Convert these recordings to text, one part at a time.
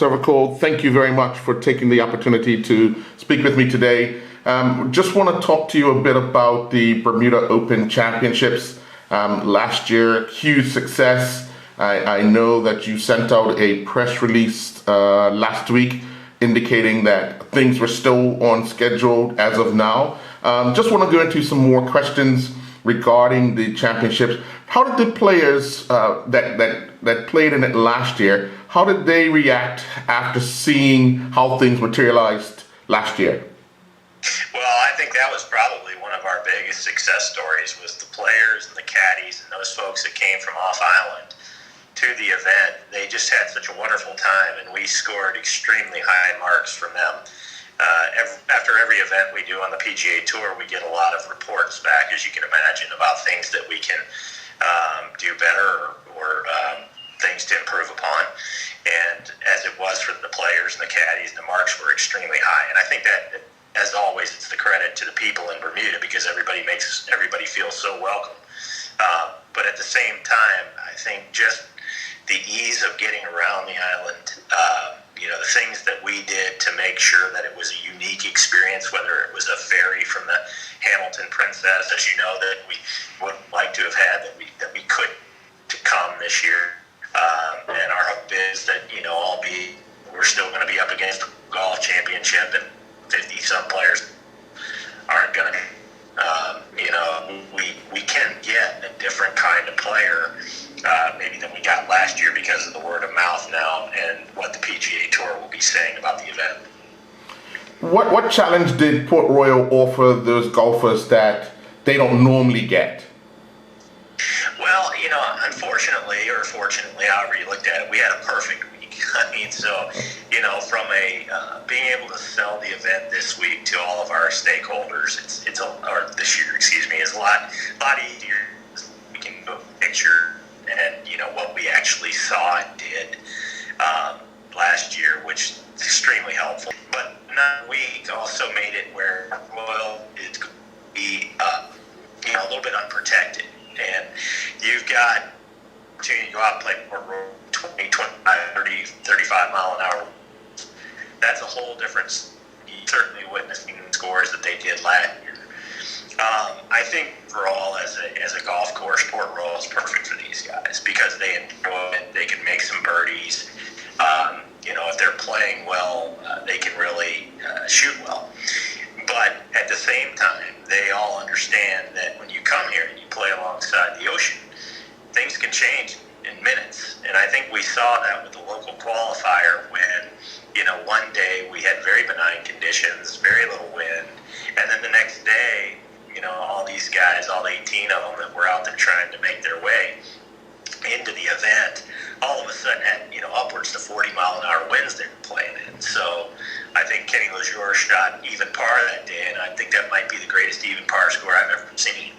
Sovacool, thank you very much for taking the opportunity to speak with me today. Just want to talk to you a bit about the Bermuda Open Championships. Last year, huge success. I know that you sent out a press release last week indicating that things were still on schedule as of now. Just want to go into some more questions regarding the championships. How did the players that played in it last year, how did they react after seeing how things materialized last year? Well, I think that was probably one of our biggest success stories, was the players and the caddies and those folks that came from off island to the event. They just had such a wonderful time, and we scored extremely high marks from them. After every event we do on the PGA Tour, we get a lot of reports back, as you can imagine, about things that we can do better or things to improve upon. And as it was for the players and the caddies, the marks were extremely high. And I think that, as always, it's the credit to the people in Bermuda, because everybody makes everybody feel so welcome. But at the same time, I think just the ease of getting around the island, the things that we did to make sure that it was a unique experience, whether it was a ferry from the Hamilton Princess, as you know, that we would like to have had, that we could to come this year. And our hope is that, we're still going to be up against the golf championship, and 50-some players aren't going to, we can get a different kind of player maybe than we got last year because of the word of mouth now and what the PGA Tour will be saying about the event. What challenge did Port Royal offer those golfers that they don't normally get? Well, unfortunately, or fortunately, however you looked at it, we had a perfect week. From being able to sell the event this week to all of our stakeholders, or this year, is a lot easier. We can go picture and what we actually saw and did last year, which is extremely helpful. But we also made it where Royal is going to be a little bit unprotected, and you've got opportunity to go out and play Port Royal 20, 25, 30, 35 mile an hour. That's a whole difference. You certainly witnessing the scores that they did last year. I think overall, as a golf course, Port Royal is perfect for these guys because they enjoy it. They can make some birdies. If they're playing well, they can really shoot well. But at the same time, they all understand that when you come here and you play alongside the ocean, things can change in minutes. And I think we saw that with the local qualifier when, one day we had very benign conditions, very little wind, and then the next day, all these guys, all 18 of them that were out there trying to make their way into the event, all of a sudden had, upwards to 40-mile-an-hour winds they were playing in. So I think Kenny Lejour shot even par that day, and I think that might be the greatest even par score I've ever seen,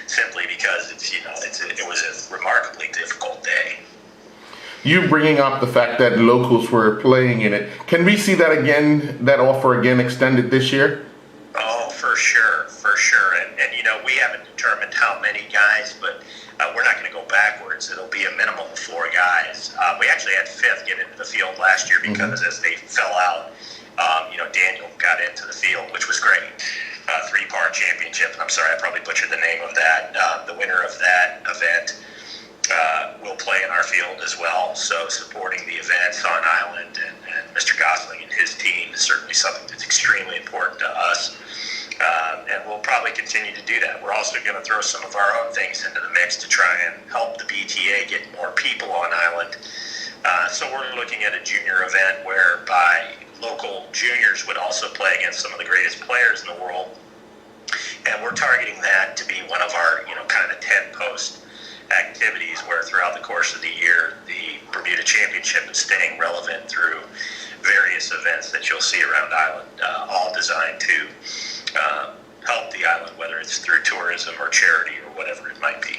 simply because it was a remarkably difficult day. You bringing up the fact that locals were playing in it, can we see that again, that offer again extended this year? Oh, for sure. And we haven't determined how many guys, but we're not going to go backwards. It'll be a minimum of 4 guys. We actually had 5th get into the field last year because as they fell out, Daniel got into the field, which was great. 3-part championship. I'm sorry, I probably butchered the name of that. The winner of that event will play in our field as well. So supporting the events on island and Mr. Gosling and his team is certainly something that's extremely important to us. And we'll probably continue to do that. We're also going to throw some of our own things into the mix to try and help the BTA get more people on island. So we're looking at a junior event whereby local juniors would also play against some of the greatest players in the world. And we're targeting that to be one of our, kind of 10-post activities where throughout the course of the year, the Bermuda Championship is staying relevant through various events that you'll see around island, all designed to help the island, whether it's through tourism or charity or whatever it might be.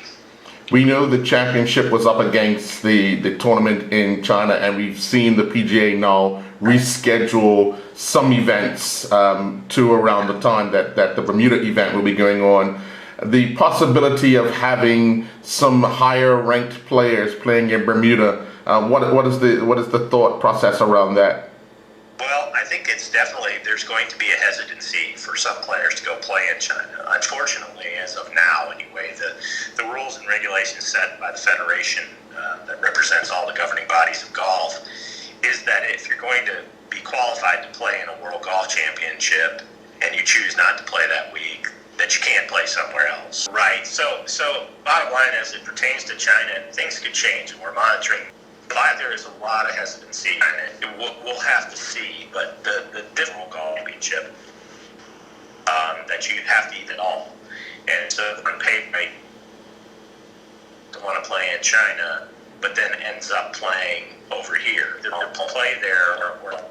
We know the championship was up against the tournament in China, and we've seen the PGA now reschedule some events to around the time that the Bermuda event will be going on. The possibility of having some higher ranked players playing in Bermuda What is the thought process around that? Well, I think it's definitely, there's going to be a hesitancy for some players to go play in China. Unfortunately, as of now anyway, the rules and regulations set by the federation that represents all the governing bodies of golf is that if you're going to be qualified to play in a World Golf Championship and you choose not to play that week, that you can't play somewhere else. Right. So bottom line, as it pertains to China, things could change, and we're monitoring. But there is a lot of hesitancy, and we'll have to see. But the difficult golf championship that you have to eat it all, and so on paper, to want to play in China, but then ends up playing over here. They'll play there, or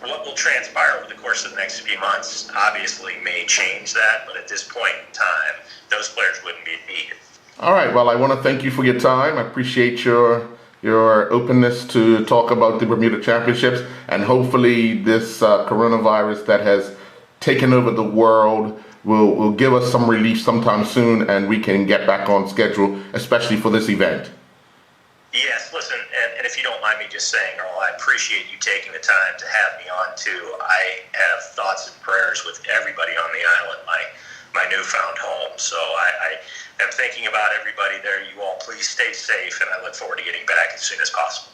what will transpire over the course of the next few months obviously may change that, but at this point in time, those players wouldn't be needed. All right. Well, I want to thank you for your time. I appreciate your openness to talk about the Bermuda Championships, and hopefully this coronavirus that has taken over the world will give us some relief sometime soon, and we can get back on schedule, especially for this event. Yes, listen, and if you don't mind me just saying, Earl, I appreciate you taking the time to have me on too. I have thoughts and prayers with everybody on the island, my newfound home. So I am thinking about everybody there. You all please stay safe, and I look forward to getting back as soon as possible.